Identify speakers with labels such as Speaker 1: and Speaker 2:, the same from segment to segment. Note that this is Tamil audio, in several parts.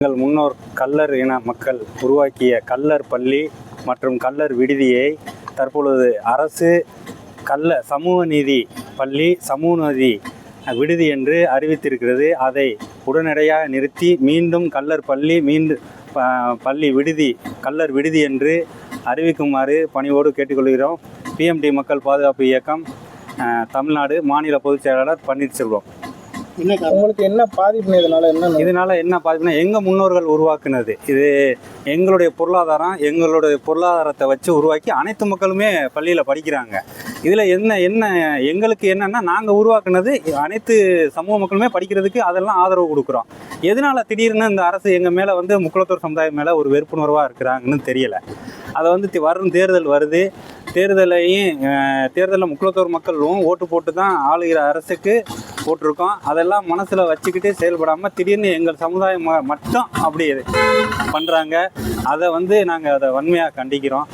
Speaker 1: எங்கள் முன்னோர் கள்ளர் இன மக்கள் உருவாக்கிய கள்ளர் பள்ளி மற்றும் கள்ளர் விடுதியை தற்பொழுது அரசு சமூக நீதி பள்ளி, சமூக நீதி விடுதி என்று அறிவித்திருக்கிறது. அதை உடனடியாக நிறுத்தி மீண்டும் கள்ளர் பள்ளி, பள்ளி விடுதி, கள்ளர் விடுதி என்று அறிவிக்குமாறு பணிவோடு கேட்டுக்கொள்கிறோம். பிஎம்டி மக்கள் பாதுகாப்பு இயக்கம் தமிழ்நாடு மாநில பொதுச் செயலாளர் பன்னீர்செல்வம்.
Speaker 2: உங்களுக்கு என்ன பாதிப்பு?
Speaker 1: இதனால என்ன பாதிப்புனா, எங்கள் முன்னோர்கள் உருவாக்குனது இது. எங்களுடைய பொருளாதாரத்தை வச்சு உருவாக்கி அனைத்து மக்களுமே பள்ளியில் படிக்கிறாங்க. இதில் என்ன எங்களுக்கு என்னன்னா, நாங்கள் உருவாக்குனது அனைத்து சமூக மக்களுமே படிக்கிறதுக்கு அதெல்லாம் ஆதரவு கொடுக்குறோம். எதனால திடீர்னு இந்த அரசு எங்கள் மேலே முக்குளத்தோர் சமுதாயம் மேலே ஒரு வெறுப்புணர்வாக இருக்கிறாங்கன்னு தெரியலை. அதை வரும் தேர்தல் வருது. தேர்தலில் முக்குளத்தோர் மக்களும் ஓட்டு போட்டு தான் ஆளுகிற அரசுக்கு போட்டிருக்கோம். அதெல்லாம் மனசில் வச்சுக்கிட்டு செயல்படாமல் திடீர்னு எங்கள் சமுதாயம் மட்டும் அப்படி பண்ணுறாங்க. அதை நாங்கள் அதை வன்மையாக கண்டிக்கிறோம்.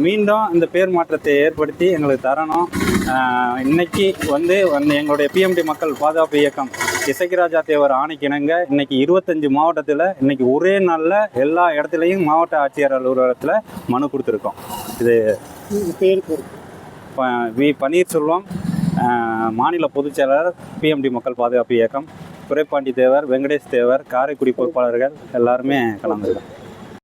Speaker 1: மீண்டும் இந்த பேர் மாற்றத்தை ஏற்படுத்தி எங்களுக்கு தரணும். இன்னைக்கு எங்களுடைய பிஎம்டி மக்கள் பாதுகாப்பு இயக்கம் இசக்கிராஜா தேவர் ஆணைக்கிணங்க இன்னைக்கு 25 மாவட்டத்தில் இன்னைக்கு ஒரே நாளில் எல்லா இடத்துலையும் மாவட்ட ஆட்சியர் அலுவலகத்தில் மனு கொடுத்துருக்கோம். இது வி பன்னீர்செல்வம், மாநில பொதுச் செயலாளர், பிஎம்டி மக்கள் பாதுகாப்பு இயக்கம், துரைப்பாண்டி தேவர், வெங்கடேஷ் தேவர், காரைக்குடி பொறுப்பாளர்கள் எல்லாருமே கலந்துருக்கோம்.